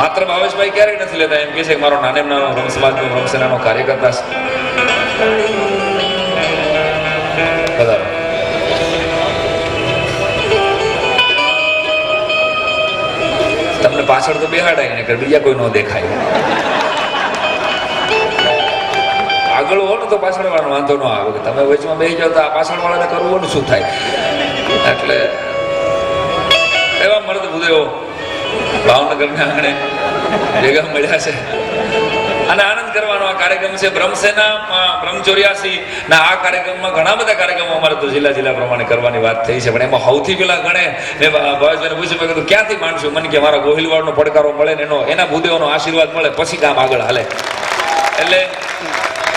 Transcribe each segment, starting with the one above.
માત્ર ભાવેશભાઈ ક્યારેય નથી લેતા, એમ કે છે કે મારો નાને નાનો બ્રહ્મ સમાજનો બ્રહ્મસેનાનો કાર્યકર્તા છે. બરાબર. તમને પાછળ તો બેહાડાય ને કે બીજા કોઈ ન દેખાય. આગળ હો ને તો પાછળ વાળાનો વાંધો ન આવે કે તમે વચમાં બેસી જાવ તો આ પાછળ વાળાને કરવું ને શું થાય. એટલે એવા મર્દ ભૂદેવો ભાવનગરના આંગણે ભેગા મળ્યા છે અને આનંદ કરવાનો આ કાર્યક્રમ છે. બ્રહ્મસેના બ્રહ્મ 84 ના આ કાર્યક્રમમાં ઘણા બધા કાર્યક્રમો અમારે તો જિલ્લા પ્રમાણે કરવાની વાત થઈ છે, પણ એમાં સૌથી પેલા ગણે મેં ભાવેશભાઈને પૂછ્યું, મેં કીધું ક્યાંથી માનશું? મને કે મારા ગોહિલવાડનો પડકારો મળે ને એના ભૂદેવોનો આશીર્વાદ મળે પછી કામ આગળ હાલે. એટલે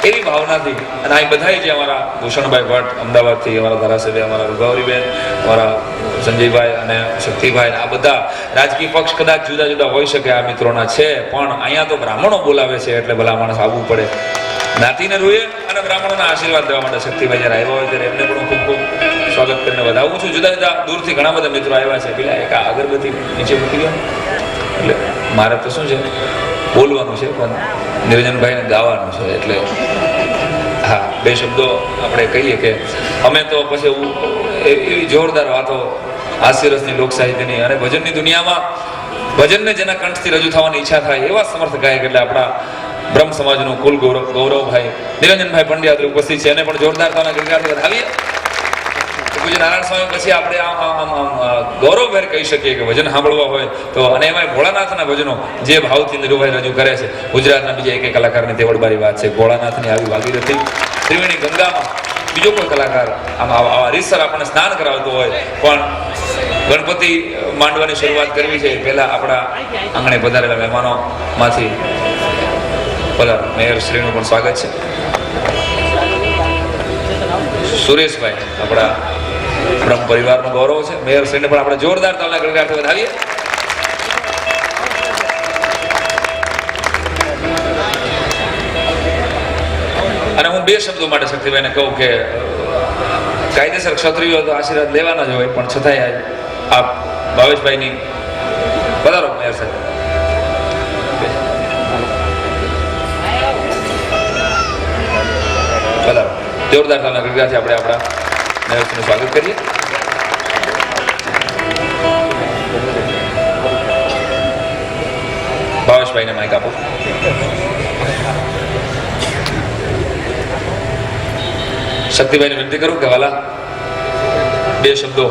એવી ભાવનાથી અને આ બધા જે અમારા ભૂષણભાઈ ભટ્ટ અમદાવાદથી, અમારા ધારાસભ્ય, અમારા ગૌરીબેન, અમારા સંજયભાઈ અને શક્તિભાઈ, આ બધા રાજકીય પક્ષ કદાચ જુદા જુદા હોઈ શકે આ મિત્રોના છે, પણ અહીંયા તો બ્રાહ્મણો બોલાવે છે એટલે ભલા માણસ આવવું પડે. નાતીને રૂએ અને બ્રાહ્મણોના આશીર્વાદ દેવા માટે શક્તિભાઈ જ્યારે આવ્યા હોય ત્યારે એમને પણ ખૂબ ખૂબ સ્વાગત કરીને વધાવું છું. જુદા જુદા દૂરથી ઘણા બધા મિત્રો આવ્યા છે. પેલા એક અગરબત્તી નીચે મૂકી દો. એટલે મારે તો શું છે, બોલવાનું છે પણ નિરંજનભાઈને ગાવાનું છે. એટલે હા, બે શબ્દો આપણે કહીએ કે અમે તો પછી એવી જોરદાર વાતો હાસ્યરસની, લોક સાહિત્યની અને ભજનની દુનિયામાં ભજનને જેના કંઠથી રજૂ થવાની ઈચ્છા થાય એવા સમર્થ ગાયક એટલે આપણા બ્રહ્મ સમાજનું કુલ ગૌરવભાઈ નિરંજનભાઈ પંડ્યા ઉપસ્થિત છે. એને પણ જોરદાર તાના ગણગારથી વધાવીએ. પૂજ્ય નારાયણ સ્વામી પછી આપણે આમ ગૌરવભેર કહી શકીએ કે ભજન સાંભળવા હોય તો, અને એમાં ભોળાનાથના ભજનો જે ભાવથી નિરૂભાઈ રજૂ કરે છે. ગુજરાતના બીજા એક કલાકારની તેવડબારી વાત છે. ભોળાનાથની આવી ભાગીરથી ત્રિવેણી ગંગામાં બીજો કોઈ કલાકાર આવા રીતસર આપણને સ્નાન કરાવતો હોય, પણ ગણપતિ માંડવાની શરૂઆત કરવી છે પહેલા આપણા આંગણે પધારેલા મહેમાનોમાંથી પધાર મેયર શ્રીનું પણ સ્વાગત છે. સુરેશભાઈ આપણા બ્રહ્મ પરિવારનું ગૌરવ છે. મેયર શ્રીને પણ આપણે જોરદાર તાલના ગણગારથી વધાવીએ. અને હું બે શબ્દો માટે શક્તિભાઈને કહું કે કાયદેસર ક્ષત્રિયો તો આશીર્વાદ લેવાના જ હોય, પણ છતાંય આ ભાવેશભાઈની પધારો મેયર સાહેબ. પધારો. જોરદાર તાલના ગણગારથી આપણે આપણા મેયરનું સ્વાગત કરીએ. ભાવેશભાઈને માઇક આપો. શક્તિભાઈને વિનંતી કરું કે વાલા બે શબ્દો.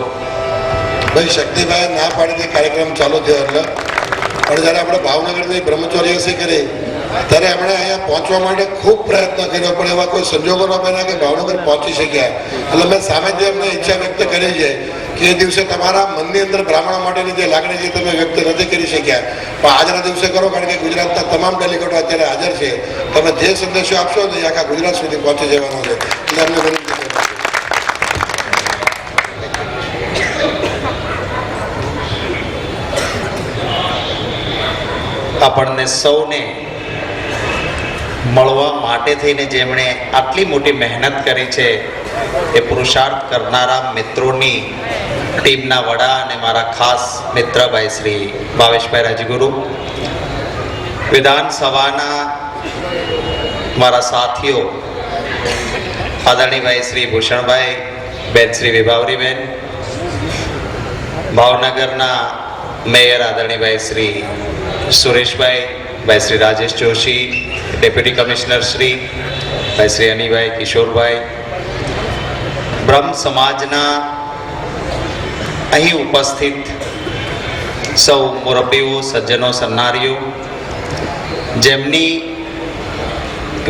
ભાઈ શક્તિભાઈ ના પાડીને કાર્યક્રમ ચાલુ થયો એટલે, પણ જ્યારે આપણે ભાવનગરની બ્રહ્મ 84 કરી ત્યારે એમણે અહીંયા પહોંચવા માટે ખૂબ પ્રયત્ન કર્યો, પણ એવા કોઈ સંજોગો ન બન્યા કે ભાવનગર પહોંચી શક્યા. એટલે મેં સામેથી એમને ઈચ્છા વ્યક્ત કરી છે કે એ દિવસે તમારા મનની અંદર બ્રાહ્મણો માટેની જે લાગણી છે તમે વ્યક્ત નથી કરી શક્યા, પણ આજના દિવસે કરો, કારણ કે ગુજરાતના તમામ ડેલિગેટો અત્યારે હાજર છે. તમે જે સંદેશો આપશો તો એ આખા ગુજરાત સુધી પહોંચી જવાનો છે. એટલે અમને વિનંતી છે. આપણને સૌને મળવા માટે થઈને જેમણે આટલી મોટી મહેનત કરી છે એ પુરુષાર્થ કરનારા મિત્રોની ટીમના વડા અને મારા ખાસ મિત્ર ભાઈ શ્રી ભાવેશભાઈ રાજગુરુ, વિધાનસભાના મારા સાથીઓ આદરણીભાઈ શ્રી ભૂષણભાઈ, બેન શ્રી વિભાવરીબેન, ભાવનગરના મેયર આદરણીભાઈ શ્રી સુરેશભાઈ, ભાઈ શ્રી રાજેશ જોશી, ડેપ્યુટી કમિશનર શ્રી ભાઈ શ્રી અનિભાઈ કિશોરભાઈ, બ્રહ્મ સમાજના અહીં ઉપસ્થિત સૌ મુરબ્બીઓ, સજ્જનો, સન્નારીઓ, જેમની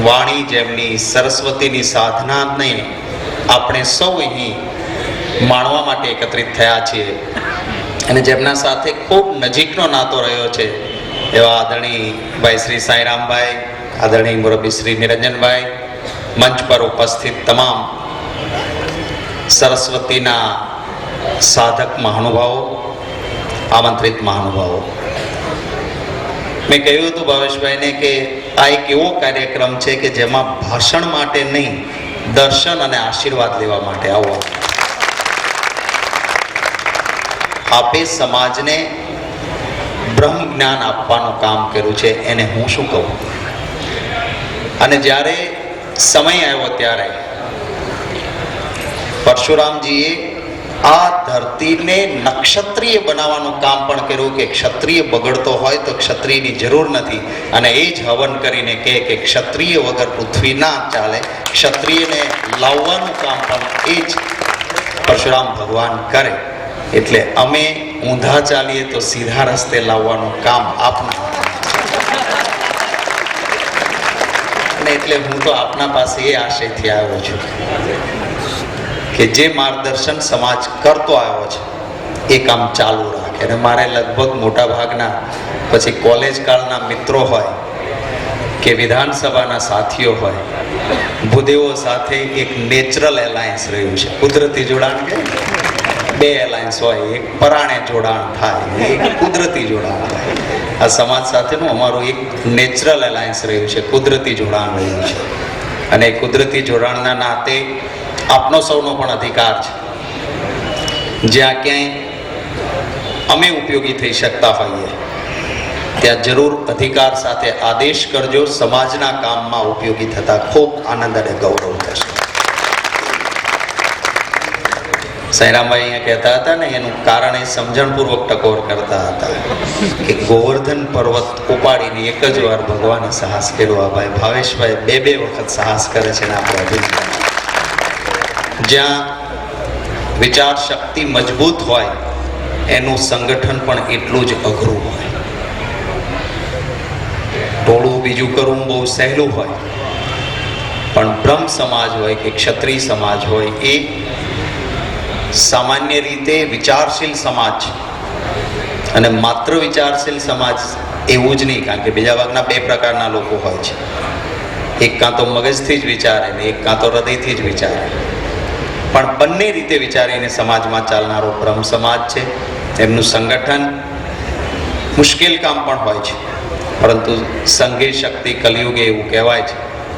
વાણી, જેમની સરસ્વતીની સાધનાને આપણે સૌ અહીં માણવા માટે એકત્રિત થયા છીએ અને જેમના સાથે ખૂબ નજીકનો નાતો રહ્યો છે એવા આદરણીય ભાઈ શ્રી સાંઈરામભાઈ, આદરણીય મુરબ્બી શ્રી નિરંજનભાઈ, મંચ પર ઉપસ્થિત તમામ સરસ્વતીના સાધક મહાનુભાવો, આમંત્રિત મહાનુભાવો, મેં કહ્યું હતું ભાવેશભાઈને કે આ એક એવો કાર્યક્રમ છે કે જેમાં ભાષણ માટે નહીં, દર્શન અને આશીર્વાદ લેવા માટે આવવા. આપે સમાજને બ્રહ્મ જ્ઞાન આપવાનું કામ કર્યું છે એને હું શું કહું. અને જ્યારે સમય આવ્યો ત્યારે પરશુરામજીએ આ ધરતીને નક્ષત્રીય બનાવવાનું કામ પણ કર્યું કે ક્ષત્રિય બગડતો હોય તો ક્ષત્રિયની જરૂર નથી. અને એ જ હવન કરીને કહે કે ક્ષત્રિય વગર પૃથ્વી ના ચાલે, ક્ષત્રિયને લાવવાનું કામ પણ એ જ પરશુરામ ભગવાન કરે. એટલે અમે ઊંધા ચાલીએ તો સીધા રસ્તે લાવવાનું કામ આપના. અને એટલે હું તો આપના પાસે એ આશયથી આવ્યો છું કે જે માર્ગદર્શન સમાજ કરતો આવ્યો છે એ કામ ચાલુ રાખે. અને મારે લગભગ મોટા ભાગના પછી કોલેજ કાળના મિત્રો હોય કે વિધાનસભાના સાથીઓ હોય, ભૂદેવો સાથે એક નેચરલ એલાયન્સ રહ્યું છે. કુદરતી જોડાણ કે બે એલાયન્સ હોય, એક પરાણે જોડાણ થાય, એક કુદરતી જોડાણ થાય. આ સમાજ સાથેનું અમારું એક નેચરલ એલાયન્સ રહ્યું છે, કુદરતી જોડાણ રહ્યું છે. અને એ કુદરતી જોડાણના નાતે આપનો સૌનો પણ અધિકાર છે. જ્યાં ક્યાંય અમે ઉપયોગી થઈ શકતા હોઈએ ત્યાં જરૂર અધિકાર સાથે આદેશ કરજો. સમાજના કામમાં ઉપયોગી થતા ખૂબ આનંદ અને ગૌરવ થશે. સાંઈરામભાઈ અહીંયા કહેતા હતા ને, એનું કારણ એ સમજણપૂર્વક ટકોર કરતા હતા કે ગોવર્ધન પર્વત ઉપાડીને એક જ વાર ભગવાને સાહસ કર્યો. આ ભાઈ ભાવેશભાઈ બે વખત સાહસ કરે છે ને આપણે અભિનંદન. જ્યાં વિચાર શક્તિ મજબૂત હોય એનું સંગઠન પણ એટલું જ અઘરું હોય. ટોળું બીજું કરવું બહુ સહેલું હોય, પણ બ્રહ્મ સમાજ હોય કે ક્ષત્રિય સમાજ હોય એ સામાન્ય રીતે વિચારશીલ સમાજ. અને માત્ર વિચારશીલ સમાજ એવું જ નહીં, કારણ કે બીજા ભાગના બે પ્રકારના લોકો હોય છે. એક કાં તો મગજથી જ વિચારે ને એક કાં તો હૃદયથી જ વિચારે. પણ બંને રીતે વિચારીને સમાજમાં ચાલનારો બ્રહ્મ સમાજ છે. એમનું સંગઠન મુશ્કેલ કામ પણ હોય છે, પરંતુ સંઘે શક્તિ કલયુગે એવું કહેવાય છે.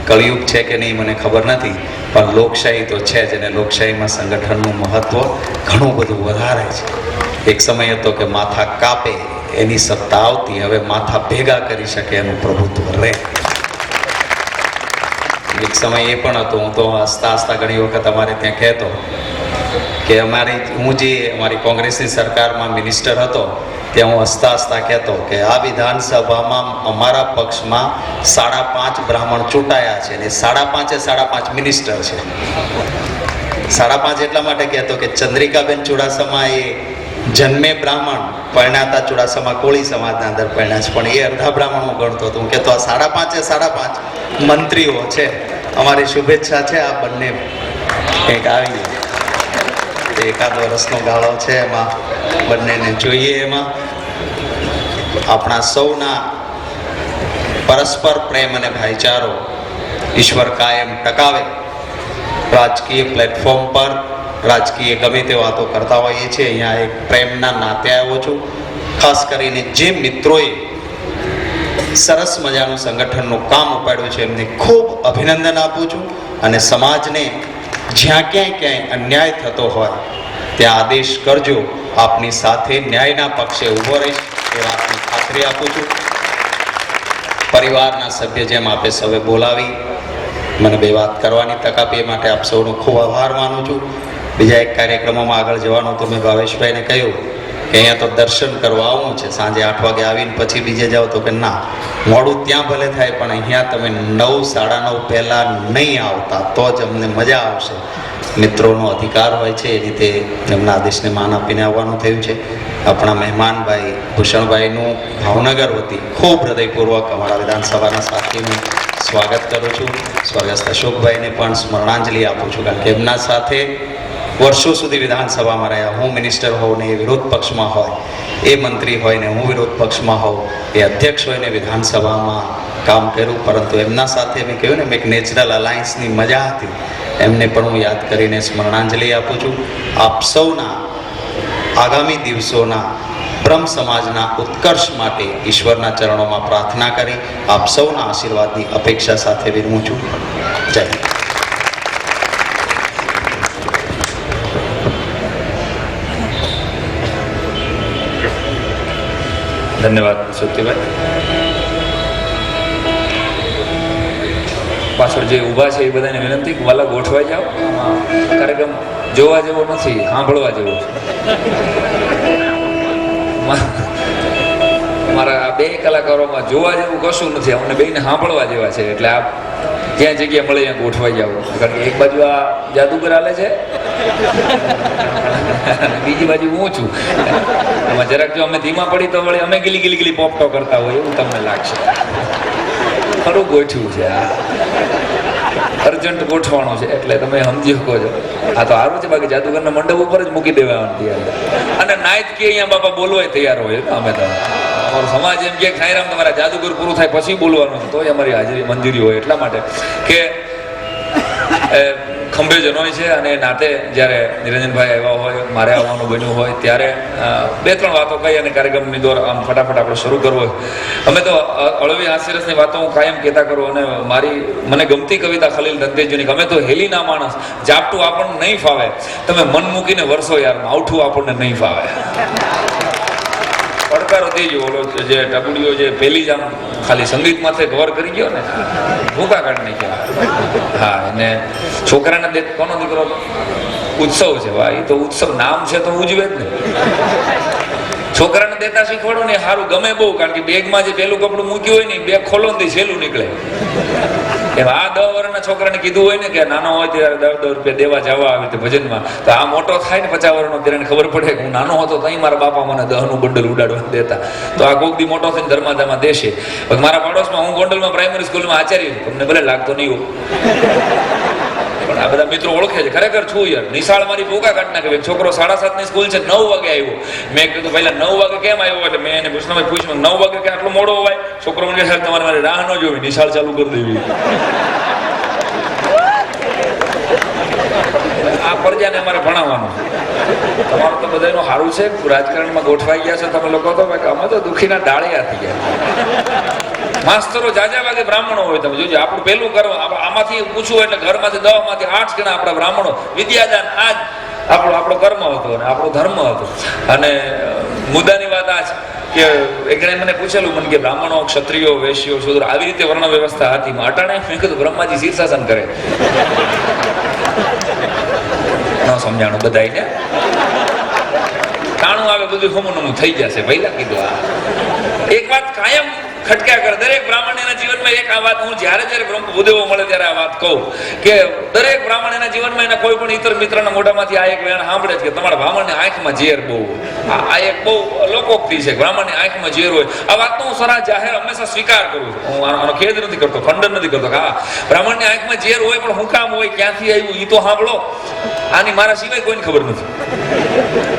કલયુગ છે કે નહીં મને ખબર નથી, પણ લોકશાહી તો છે જ. અને લોકશાહીમાં સંગઠનનું મહત્વ ઘણું બધું વધારે છે. એક સમય હતો કે માથા કાપે એની સત્તા આવતી, હવે માથા ભેગા કરી શકે એનું પ્રભુત્વ રહે. એક સમય એ પણ હતો, હું તો હસતા હસતા ઘણી વખત અમારે ત્યાં કહેતો કે હું જે અમારી કોંગ્રેસની સરકારમાં મિનિસ્ટર હતો ત્યાં હું હસતા હસતા કહેતો કે આ વિધાનસભામાં અમારા પક્ષમાં 5.5 બ્રાહ્મણ ચૂંટાયા છે અને 5.5 મિનિસ્ટર છે. 5.5 એટલા માટે કહેતો કે ચંદ્રિકાબેન ચુડાસમા એ જન્મે બ્રાહ્મણ, પરણાતા ચુડાસમા કોળી સમાજના અંદર પરણ્યા છે, પણ એ અડધા બ્રાહ્મણ હું ગણતો હતો. હું કહેતો આ 5.5 મંત્રીઓ છે. અમારી શુભેચ્છા છે આ બંને કંઈક આવી એકાદ વર્ષનો ગાળો છે, એમાં બંનેને જોઈએ. એમાં આપણા સૌના પરસ્પર પ્રેમ અને ભાઈચારો ઈશ્વર કાયમ ટકાવે. રાજકીય પ્લેટફોર્મ પર રાજકીય ગમે તે વાતો કરતા હોઈએ છીએ, અહીંયા એક પ્રેમના નાતે આવ્યો છું. ખાસ કરીને જે મિત્રોએ સરસ મજાનું સંગઠનનું કામ ઉપાડ્યું છે એમને ખૂબ અભિનંદન આપું છું. અને સમાજને જ્યાં ક્યાંય અન્યાય થતો હોય ત્યાં આદેશ કરજો. આપની સાથે ન્યાયના પક્ષે ઊભો રહીશ એ વાતની ખાતરી આપું છું. પરિવારના સભ્ય જેમ આપે સૌએ બોલાવી મને બે વાત કરવાની તક આપી, એ માટે આપ સૌનો ખૂબ આભાર માનું છું. બીજા એક કાર્યક્રમોમાં આગળ જવાનું તો મેં ભાવેશભાઈને કહ્યું કે અહીંયા તો દર્શન કરવા આવવું છે, સાંજે 8 વાગે આવીને પછી બીજે જાઓ તો કે ના, મોડું ત્યાં ભલે થાય પણ અહીંયા તમે 9, 9:30 પહેલાં નહીં આવતા તો જ અમને મજા આવશે. મિત્રોનો અધિકાર હોય છે, એ રીતે એમના આદેશને માન આપીને આવવાનું થયું છે. આપણા મહેમાનભાઈ ભૂષણભાઈનું ભાવનગર વતી ખૂબ હૃદયપૂર્વક અમારા વિધાનસભાના સાથીનું સ્વાગત કરું છું. સ્વર્ગસ્થ અશોકભાઈને પણ સ્મરણાંજલિ આપું છું, કારણ કે એમના સાથે વર્ષો સુધી વિધાનસભામાં રહ્યા. હું મિનિસ્ટર હોઉં ને એ વિરોધ પક્ષમાં હોય, એ મંત્રી હોય ને હું વિરોધ પક્ષમાં હોઉં, એ અધ્યક્ષ હોય ને વિધાનસભામાં કામ કર્યું. પરંતુ એમના સાથે મેં કહ્યું ને એક નેચરલ અલાયન્સની મજા હતી. એમને પણ હું યાદ કરીને સ્મરણાંજલિ આપું છું. આપ સૌના આગામી દિવસોના બ્રહ્મ સમાજના ઉત્કર્ષ માટે ઈશ્વરના ચરણોમાં પ્રાર્થના કરી આપ સૌના આશીર્વાદની અપેક્ષા સાથે વિરમું છું. જય હિન્દ. ધન્યવાદ સુરતીભાઈ. પાછળ જે ઊભા છે એ બધાને વિનંતી કે વાલા ગોઠવાઈ જાઓ. કાર્યક્રમ જોવા જેવો નથી, સાંભળવા જેવો છે. મારા આ બે કલાકારોમાં જોવા જેવું કશું નથી, અમને બેને સાંભળવા જેવા છે. એટલે આ જ્યાં જગ્યા મળે ત્યાં ગોઠવાઈ જાવ. કારણ કે એક બાજુ આ જાદુગર હાલે છે, બીજી બાજુ હું છું. એમાં જરાક જો અમે ધીમા પડી તો વળી અમે ગીલી ગીલી ગીલી પોપટો કરતા હોય એવું તમને લાગશે. ખરું ગોઠવ્યું છે આ, અર્જન્ટ ગોઠવાનો છે એટલે તમે સમજી શકો છો. આ તો સારું છે, બાકી જાદુગરના મંડપ ઉપર જ મૂકી દેવાનું તૈયાર. અને નાયત કે અહીંયા બાપા બોલવાય તૈયાર હોય. અમે તો અમારો સમાજ એમ કે ખાયરામ તમારા જાદુગર પૂરું થાય પછી બોલવાનું, તોય અમારી હાજરી મંજૂરી હોય. એટલા માટે કે ખંભે જનોય છે અને નાતે જ્યારે નિરંજનભાઈ આવ્યા હોય, મારે આવવાનું બન્યું હોય ત્યારે બે ત્રણ વાતો કહી અને કાર્યક્રમની દોર આમ ફટાફટ આપણે શરૂ કરવો હોય. અમે તો અળવી હાસ્યરસની વાતો હું કાયમ કહેતા કરું. અને મને ગમતી કવિતા ખલીલ દંતેજની, અમે તો હેલીના માણસ, જાપટું આપણને નહીં ફાવે, તમે મન મૂકીને વરસો યાર, માવઠું આપણને નહીં ફાવે. પડકારો દેજો. ઓલો જે ટબુડીઓ જે પેલી જ આમ ખાલી સંગીત માથે કવર કરી ગયો ને, ભૂકા કાઢી નાખ્યા. હા, અને છોકરાને દે કોનો દીકરો ઉત્સવ છે ભાઈ, તો ઉત્સવ નામ છે તો ઉજવે જ ને. છોકરાને દેતા શીખવાડો ને સારું ગમે બહુ, કારણ કે બેગમાં જે પેલું કપડું મૂક્યું હોય ને બેગ ખોલો ને સહેલું નીકળે. એમ આ 10 વર્ષના છોકરાને કીધું હોય ને કે નાનો હોય ત્યારે 10 રૂપિયા દેવા જવા આવી રીતે ભજનમાં, તો આ મોટો થાય ને 50 વર્ષનો ત્યારે ખબર પડે કે હું નાનો હતો તો અહીં મારા બાપા મને 10નું બંડલ ઉડાડવા દેતા. તો આ કોક દી મોટો થઈને ધર્માદામાં દેશે. મારા પાડોશમાં હું ગોંડલમાં પ્રાઇમરી સ્કૂલમાં આચાર્ય, તમને ભલે લાગતો નહીં હોય પણ આ બધા મિત્રો ઓળખે છે. ખરેખર છું યાર. નિશાળ મારી ભૂકા કાઢી નાખે. છોકરો 7:30 ની સ્કૂલ છે, 9 વાગે આવ્યો. મેં કીધું પહેલા 9 વાગે કેમ આવ્યો? એટલે મેં એને કૃષ્ણભાઈ પૂછ્યું 9 વાગે કે આટલો મોડો હોય? છોકરો મને કહે તમારે મારી રાહ ન જોવી, નિશાળ ચાલુ કરી દેવી. આ પ્રજાને અમારે ભણાવવાનું. તમારું તો બધાનું સારું છે, રાજકારણમાં ગોઠવાઈ ગયા છે તમે લોકો. તો અમે તો દુખીના ડાળિયા થઈ ગયા. માસ્તરો જાજા વાગે બ્રાહ્મણો હોય. તમે જોજો, આપણું પેલું કર્મ આમાંથી પૂછવું એટલે ઘરમાંથી 10 માંથી 8 જણા આપણા બ્રાહ્મણો. વિદ્યાદાન આ જ આપણો કર્મ હતો અને આપણો ધર્મ હતો. અને મુદ્દાની વાત આ છે કે એક મને પૂછેલું, મને કે બ્રાહ્મણો, ક્ષત્રિયો, વૈશ્યો, શૂદ્ર આવી રીતે વર્ણ વ્યવસ્થા હતી. અટાણે મેં કીધું બ્રહ્માજી શીર્ષાસન કરે. ન સમજાણું બધાને. ટાણું આવે બધું હમું થઈ જશે પહેલા કીધું. આ એક વાત કાયમ ખટક્યા કરે દરેક બ્રાહ્મણના જીવનમાં. એક આ વાત હું જ્યારે ભૂદેવો મળે ત્યારે આ વાત કહું કે દરેક બ્રાહ્મણના જીવનમાં એના કોઈ પણ ઇતર મિત્રના મોઢામાંથી આ એક વેણ સાંભળે છે કે તમારા બ્રાહ્મણની આંખમાં ઝેર બહુ. આ એક બહુ લોકોક્તિ છે, બ્રાહ્મણની આંખમાં ઝેર હોય. આ વાતનો હું સરા જાહેર હંમેશા સ્વીકાર કરું છું. હું આનો ખેદ નથી કરતો, ખંડન નથી કરતો. હા, બ્રાહ્મણની આંખમાં ઝેર હોય, પણ હું કામ હોય, ક્યાંથી આવ્યું એ તો સાંભળો. આની મારા સિવાય કોઈને ખબર નથી.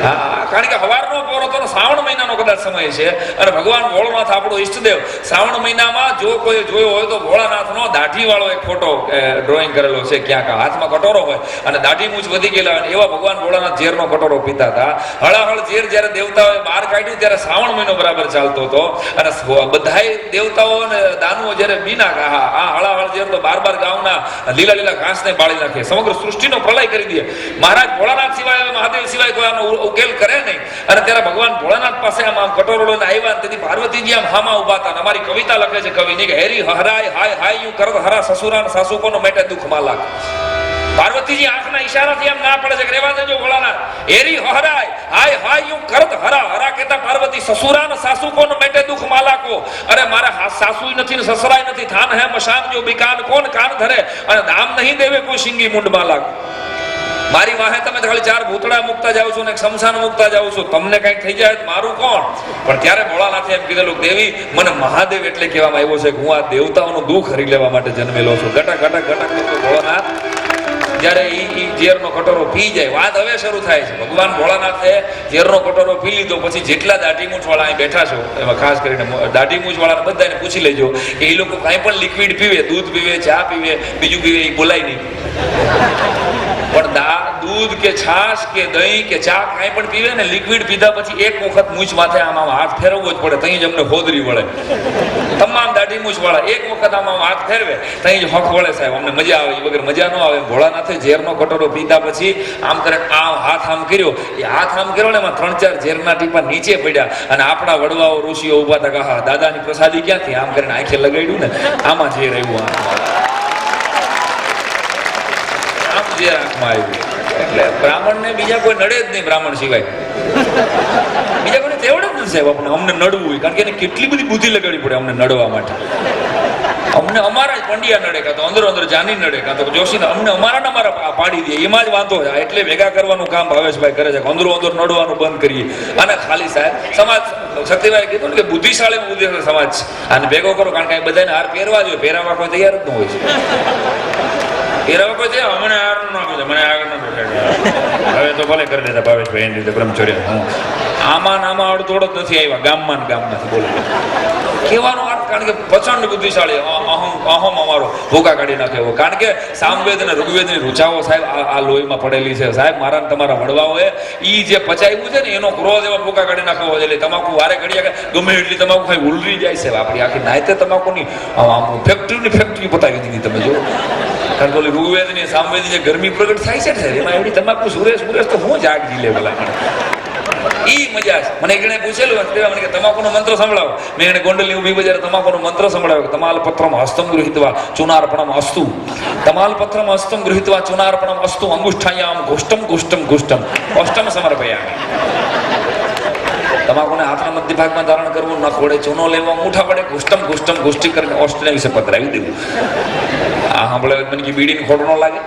હા, કારણ કે હવારનો પોરો તો શ્રાવણ મહિનાનો કદાચ સમય છે અને ભગવાન ભોળાનાથ આપણો ઈષ્ટદેવ. શ્રાવણ મહિનામાં જો કોઈ જોયો હોય તો ભોળાનાથનો દાઢી વાળો એક ફોટો ડ્રોઈંગ કરેલો છે ક્યાંક. હાથમાં કટોરો હોય અને દાઢી મૂછ વધી ગયેલા હોય. એવા ભગવાન ભોળાનાથ ઝેરનો કટોરો પીતા હતા. હળાહળ ઝેર જ્યારે દેવતાઓએ બહાર કાઢ્યું ત્યારે શ્રાવણ મહિનો બરાબર ચાલતો હતો. અને બધાય દેવતાઓ અને દાનુઓ જ્યારે બીના આ હળાહળ ઝેર તો 12 ગામના લીલા લીલા ઘાસને બાળી નાખે, સમગ્ર સૃષ્ટિનો પ્રલય કરી દે. મહારાજ ભોળાનાથ સિવાય, મહાદેવ સિવાય કોઈ આનો ઉકેલ કરે નહીં. અને ત્યારે ભગવાન ભોળાનાથ પાસે આમ કટોરો લઈને આવ્યા. તેથી પાર્વતીજી આમ હામાં ઉભા હતા. અમારી કવિતા લખે છે કવિની કે હેરી હરાય હાય હાય યુ કરત હરા સસુરાન સાસુ કોનો મેટે દુઃખ માલા. પાર્વતીજી આંખના ઈશારાથી એમ ના પડે છે કે રેવા દેજો ભોળાનાથ. હેરી હરાય હાય હાય યુ કરત હરા હરા કહેતા પાર્વતી સસુરાન સાસુ કોનો મેટે દુઃખ માલા કો. અરે મારા સાસુય નથી ને સસરાય નથી. થાન હે મશાન જો બિકાન કોણ કાન ધરે. અને દામ નહીં દેવે કોઈ સિંગી મુંડ માલા. મારી વાહે તમે ખાલી 4 ભૂતળા મૂકતા જાવ છો ને શમશાન મૂકતા જાવ છો, તમને કઈક થઈ જાય મારું કોણ? પણ ત્યારે ભોળાનાથે એમ કીધેલું દેવી મને મહાદેવ એટલે કહેવામાં આવ્યો છે કે હું આ દેવતાઓનું દુઃખ હરી લેવા માટે જન્મેલો છું. ગટક ગટક ગટક કરતો ભોળાનાથ જ્યારે ઈ ઝેરનો કટોરો પી જાય. વાત હવે શરૂ થાય છે. ભગવાન ભોળાનાથે ઝેરનો કટોરો પી લીધો પછી જેટલા દાઢી મૂછ વાળા અહીં બેઠા છો એમાં ખાસ કરીને દાઢી મૂછ વાળા બધાને પૂછી લેજો કે એ લોકો કાંઈ પણ લિક્વિડ પીવે, દૂધ પીવે, ચા પીવે, બીજું પીવે, એ બોલાય નહીં. પણ દૂધ કે છાશ કે દહીં કે ચા કાંઈ પણ પીવે ને, લિક્વિડ પીધા પછી એક વખત મૂછ માથે આમાં હાથ ફેરવવો જ પડે, તઈ જ અમને હોદરી વળે. તમામ દાઢી મૂછ વાળા એક વખત આમાં હાથ ફેરવે તઈ જ હક વળે સાહેબ, અમને મજા આવે. એ વગર મજા ન આવે. ભોળાનાથે ઝેરનો કટોરો પીધા પછી આમ કરે, આમ હાથ આમ કર્યો, એ હાથ આમ કર્યો ને એમાં 3-4 ઝેરના ટીપા નીચે પડ્યા, અને આપણા વડવાઓ ઋષિઓ ઉભા હતા, હા દાદાની પ્રસાદી ક્યાંથી, આમ કરીને આંખે લગાડ્યું ને, આમાં ઝેર આવ્યું, આમ ઝેર આંખમાં આવ્યું. એટલે બ્રાહ્મણને બીજા કોઈ નડે જ નહીં, બ્રાહ્મણ સિવાય બીજા કોઈને તેવડે જ નથી સાહેબ અમને નડવું હોય, કારણ કે એને કેટલી બધી બુદ્ધિ લગાડવી પડે અમને નડવા માટે. અમને અમારા જ પંડિયા નડે, કાં તો અંદર જાની નડે, કાં તો જોશી, અમને અમારા પાડી દે, એમાં જ વાંધો છે. એટલે ભેગા કરવાનું કામ ભાવેશભાઈ કરે છે, અંદર નડવાનું બંધ કરીએ. અને ખાલી સાહેબ સમાજ, શક્તિભાઈ કીધું ને કે બુદ્ધિશાળી સમાજ છે, અને ભેગો કરો, કારણ કે બધાને હાર પહેરવા જોઈએ, પહેરાવા કોઈ તૈયાર જ ન હોય છે. પહેરાવા કોઈ તૈયાર, મને હાર ન આપે, મને આગળ ન બેઠા, હવે તો ભલે કરી દેતા ભાવેશભાઈ એની રીતે બ્રહ્મચર્ય. આમાં અડધોડ જ નથી આવ્યા, ગામમાં ગામમાંથી બોલો કહેવાનો અર્થ, કારણ કે પ્રચંડ બુદ્ધિશાળી, અહમ અમારો ભૂકા કાઢી નાખે એવો. કારણ કે સામવેદ અને ઋગ્વેદની ઋચાઓ સાહેબ આ લોહીમાં પડેલી છે સાહેબ. મારા તમારા વડવાઓએ ઈ જે પચાવ્યું છે ને એનો ક્રોધ એવા ભૂકા કાઢી નાખવો છે. એટલે તમાકુ વારે ઘડીએ ગમે એટલી તમાકુ ખાઈ ઉલરી જાય છે. આપણી આખી નાયતે તમાકુની ફેક્ટરી પતાવી દીધી તમે જો. કારણ કે ઋગ્વેદની સામવેદની જે ગરમી પ્રગટ થાય છે એમાં એવડી તમાકુ સુરેશ તો હું જ આગ ઝીલે બોલા. ઈ મજા છે. મને એકને પૂછેલું મને કે તમાકુનો મંત્ર સંભળાવો. મેં એને ગોંડલની ઊભી બજાર તમાકુનો મંત્ર સંભળાવ્યો કે તમાલપત્રમ હસ્તમ ગૃહીત્વા ચુનાર્પણમ અસ્તુ, તમાલપત્રમ હસ્તમ ગૃહીત્વા ચુનાર્પણમ અસ્તુ, અંગુષ્ઠાયામ ઘુષ્ટમ અષ્ટમ સમર્પયામિ. તમાકુને હાથના મધ્ય ભાગમાં ધારણ કરવું, ન ખોડે ચૂનો લેવો, મુઠા પડે ઘુષ્ટમ ઘુષ્ટી કરીને ઓસ્ટ્રેલિયા વિશે પધરાવી દેવું. આ સાંભળાવે મને કે બીડીની ખોટ ન લાગે,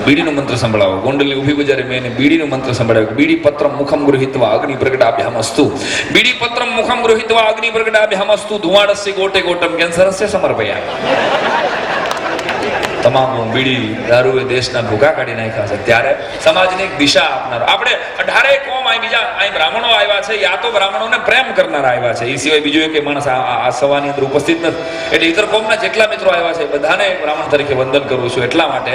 બીડીનો મંત્ર સંભળાવો. ગોંડલની ઊભી બજારે મેં એને બીડીનો મંત્ર સંભળાવ્યો. બીડી પત્રમ મુખમ ગૃહીત્વા અગ્નિ પ્રગટાભ્યામસ્તુ, બીડી પત્રમ મુખમ ગૃહીત્વા અગ્નિ પ્રગટાભ્યામસ્તુ, ધુમાડસ્ય ગોટે ગોટમ કેન્સરસ્ય સમર્પયામિ. તમાકુ, બીડી, દારૂ એ દેશના ભૂખા કાઢી નાખ્યા છે. ત્યારે સમાજને એક દિશા આપનાર આપણે 18 કોમ બીજા અહીં બ્રાહ્મણો આવ્યા છે, યા તો બ્રાહ્મણોને પ્રેમ કરનારા આવ્યા છે, એ સિવાય બીજું એક માણસ આ સભાની અંદર ઉપસ્થિત નથી. એટલે ઇતર કોમના જેટલા મિત્રો આવ્યા છે બધાને બ્રાહ્મણ તરીકે વંદન કરું છું, એટલા માટે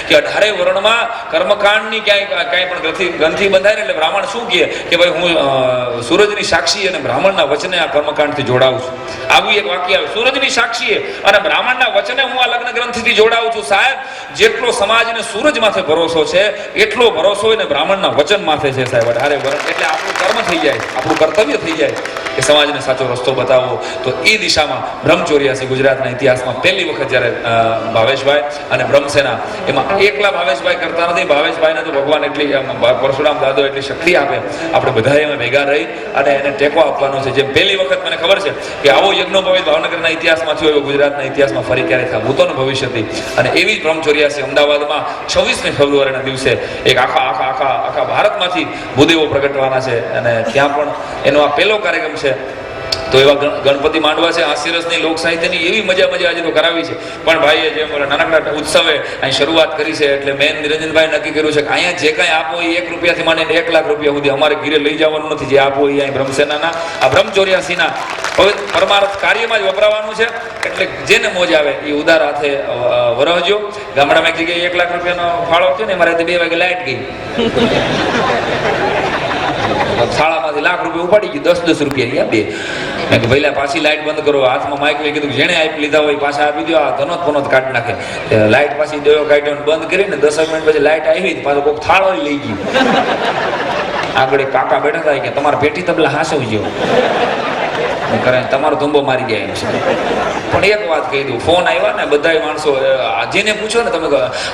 કે 18 વર્ણમાં કર્મકાંડની ક્યાંય પણ ગ્રંથિ બંધાય ને એટલે બ્રાહ્મણ શું કહે કે ભાઈ હું સૂરજની સાક્ષી અને બ્રાહ્મણના વચને આ કર્મકાંડથી જોડાવું છું. આવું એક વાક્ય આવે, સૂરજની સાક્ષીએ અને બ્રાહ્મણના વચને હું આ લગ્ન ગ્રંથિથી જોડાવું છું. સાહેબ જેટલો સમાજને સૂરજ માથે ભરોસો છે એટલો ભરોસો એને બ્રાહ્મણના વચન માથે છે સાહેબ. 18 વર્ષ એટલે આપણું કર્મ થઈ જાય, આપણું કર્તવ્ય થઈ જાય કે સમાજને સાચો રસ્તો બતાવવો. તો એ દિશામાં બ્રહ્મચોર્યાસી ગુજરાતના ઇતિહાસમાં પહેલી વખત જ્યારે ભાવેશભાઈ અને બ્રહ્મસેના, એમાં એકલા ભાવેશભાઈ કરતા નથી, ભાવેશભાઈને તો ભગવાન એટલી પરશુરામ દાદો એટલી શક્તિ આપે, આપણે બધાએ એમાં ભેગા રહી અને એને ટેકો આપવાનો છે. જેમ પહેલી વખત મને ખબર છે કે આવો યજ્ઞોપવિત ભાવનગરના ઇતિહાસમાં થયો એવો ગુજરાતના ઇતિહાસમાં ફરી ક્યારે થાય ભૂતોનો ભવિષ્યથી. અને એવી જ બ્રહ્મચોર્યાસી અમદાવાદમાં 26મી ફેબ્રુઆરીના દિવસે એક આખા ભારતમાંથી ભૂદેવો પ્રગટવાના છે, અને ત્યાં પણ એનો આ પહેલો કાર્યક્રમ છે. તો એવા ગણપતિ માંડવા છે, હાસ્યરસની લોક સાહિત્યની એવી મજા આજે તો કરાવી છે. પણ ભાઈએ જે નાનકડા ઉત્સવે અહીં શરૂઆત કરી છે, એટલે મેન નિરંજનભાઈ નક્કી કર્યું છે કે અહીંયા જે કાંઈ આપો એ 1 રૂપિયાથી માંડીને 1 લાખ રૂપિયા સુધી અમારે ઘીરે લઈ જવાનું નથી. જે આપો એ અહીં બ્રહ્મસેનાના આ બ્રહ્મચોર્યાસીના પરમાર્થ કાર્યમાં જ વપરાવાનું છે. એટલે જેને મોજ આવે એ ઉદાર હાથે વરહજો. ગામડામાં એક જગ્યાએ 1 લાખ રૂપિયાનો ફાળો થયો ને, મારે 2 વાગે લાઇટ ગઈ, શાળામાંથી લાખ રૂપિયા ઉપાડી ગઈ, 10 રૂપિયા બે. મેં કે ભાઈ પાછી લાઇટ બંધ કરો. હાથમાં માઇક લઈ કીધું જેને આપી લીધા હોય પાછા આપી દો, આ ધનોત કાઢી નાખે. લાઇટ પાછી દેવો કાઢ્યો બંધ કરીને 10 મિનિટ પછી લાઇટ આવી, પાછો કોઈક થાળો લઈ ગઈ. આગળ કાકા બેઠા હતા કે તમારા પેટી તબલા હાસવજો, કરે તમારો ધુંબો મારી જાય એમ છે. પણ એક વાત કહી દઉં, ફોન આવ્યા ને બધા માણસો જેને પૂછો ને, તમે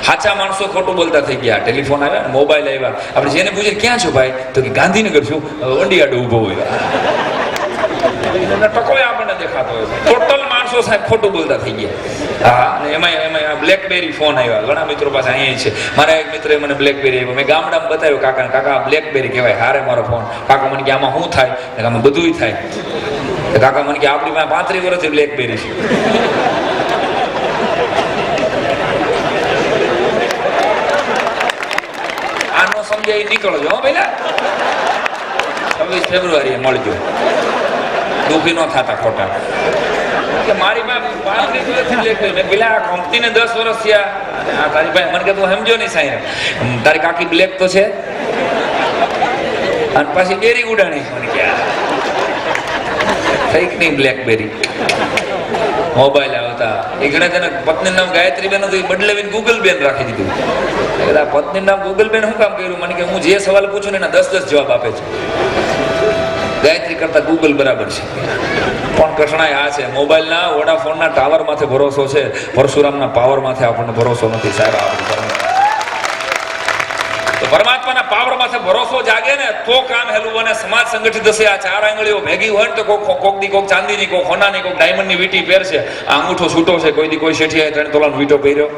સાચા માણસો ખોટું બોલતા થઈ ગયા. ટેલિફોન આવ્યા ને, મોબાઈલ આવ્યા, આપણે જેને પૂછે ક્યાં છો ભાઈ, તો કે ગાંધીનગર છું, વંડિયાડો ઊભો હોય. ટકોય આપણને દેખાતો હોય. ટોટલ માણસો સાહેબ ખોટું બોલતા થઈ ગયા. હા, અને એમાં બ્લેકબેરી ફોન આવ્યા ઘણા મિત્રો પાસે. અહીંયા છે મારા એક મિત્રએ મને બ્લેકબેરી આવ્યો. મેં ગામડામાં બતાવ્યો કાકાને, કાકા બ્લેકબેરી કહેવાય. હારે મારો ફોન. કાકા મને કે આમાં શું થાય? આમાં બધુંય થાય. કાકા મને કે આપણી પાસે 35 વર્ષથી બ્લેકબેરી છે. આનો સમજાય નીકળજો હો પેલા. 26 ફેબ્રુઆરીએ મળજો, દુઃખી ન થતા ખોટા. કે મારી પાસે 35 વર્ષથી બ્લેક મેં પેલા આ કંપનીને 10 વર્ષ થયા આ તારી પાસે મને કે તું સમજો નહીં સાહેબ તારી કાકી બ્લેક તો છે અને પાછી બેરી ઉડાણી મને કે ફેક નહીં બ્લેકબેરી મોબાઈલ આવતા એ ઘણા તેને પત્ની નામ ગાયત્રી બેન હતું એ બદલાવીને ગૂગલ બેન રાખી દીધું પત્ની નામ ગૂગલ બેન શું કામ કર્યું મને કે હું જે સવાલ પૂછું ને એના 10 જવાબ આપે છે ગાયત્રી કરતા ગૂગલ બરાબર છે પણ કઠણાઈ આ છે મોબાઈલના વોડાફોનના ટાવર માથે ભરોસો છે પરશુરામના પાવર માથે આપણને ભરોસો નથી સાહેબ આપણું તો પરમાત્માના પાવર માથે ભરોસો જાગે ને તો કામ હેલું બને સમાજ સંગઠિત હશે આ 4 આંગળીઓ ભેગી હોય ને તો કોક દી કોક ચાંદીની કોક હોનાની કોક ડાયમંડની વીંટી પહેરશે આ અંગૂઠો છૂટો છે કોઈ દી કોઈ શેઠિયાએ 3 તોલાનો વીંટો પહેર્યો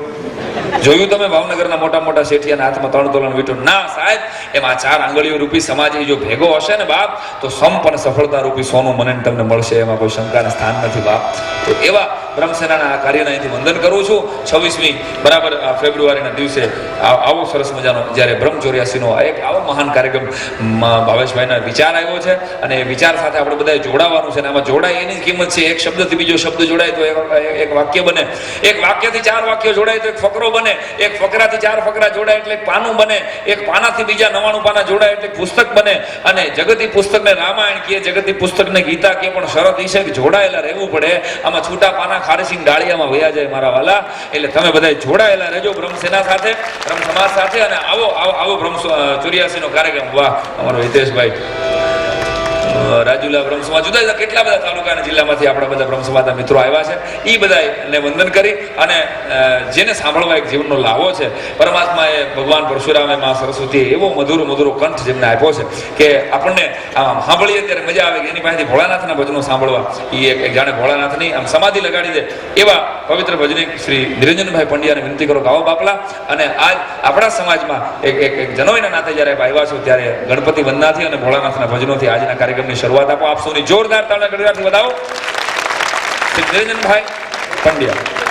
જોયું તમે ભાવનગરના મોટા મોટા શેઠિયાના હાથમાં 3 તોલાનો વીંટો ના સાહેબ એમાં 4 આંગળીઓ રૂપી સમાજ જો ભેગો હશે ને બાપ તો સંપ અને સફળતા રૂપી સોનું મને તમને મળશે એમાં કોઈ શંકાના સ્થાન નથી બાપ તો એવા બ્રહ્મસેનાના આ કાર્યને અહીંથી વંદન કરું છું 26મી બરાબર ફેબ્રુઆરીના દિવસે આવો સરસ મજાનો જ્યારે બ્રહ્મ 84નો એક આવો મહાન કાર્યક્રમ ભાવેશભાઈના વિચાર આવ્યો છે અને એ વિચાર સાથે આપણે બધાએ જોડાવાનું છે અને આમાં જોડાય એની જ કિંમત છે એક શબ્દથી બીજો શબ્દ જોડાય તો એક વાક્ય બને એક વાક્યથી 4 વાક્યો જોડાય તો એક ફકરો બને એક ફકરાથી 4 ફકરા જોડાય એટલે એક પાનું બને એક પાનાથી બીજા 99 પાના જોડાય એટલે પુસ્તક બને અને જગતી પુસ્તકને રામાયણ કહે જગતી પુસ્તકને ગીતા કહે પણ શરત એ છે કે જોડાયેલા રહેવું પડે આમાં છૂટા પાના ખારીસિંગ ડાળિયામાં વયા જાય મારા વાલા એટલે તમે બધા જોડાયેલા રહેજો બ્રહ્મસેના સાથે બ્રહ્મ સમાજ સાથે અને આવો બ્રહ્મ 84નો કાર્યક્રમ વાહ અમારો હિતેશભાઈ રાજુલા બ્રહ્મ સમાજ જુદા જુદા કેટલા બધા તાલુકા અને જિલ્લામાંથી આપણા બધા બ્રહ્મ સમાજના મિત્રો આવ્યા છે એ બધાને વંદન કરી અને જેને સાંભળવા એક જીવનનો લાવો છે પરમાત્માએ ભગવાન પરશુરામે માં સરસ્વતીએ એવો મધુરો કંઠ જેમને આપ્યો છે કે આપણને આમ સાંભળીએ ત્યારે મજા આવે કે એની પાસેથી ભોળાનાથના ભજનો સાંભળવા એ એક જાણે ભોળાનાથની આમ સમાધિ લગાડી દે એવા પવિત્ર ભજનિક શ્રી નિરંજનભાઈ પંડ્યાને વિનંતી કરો કે આવો બાપલા અને આજ આપણા સમાજમાં એક જનોઈના નાતે જ્યારે આવ્યા છો ત્યારે ગણપતિ વંદનાથી અને ભોળાનાથના ભજનોથી આજના કાર્યક્રમની શરૂઆત આપો આપ સૌની જોરદાર તાળીઓથી વધાવો શ્રી નિરંજનભાઈ પંડ્યા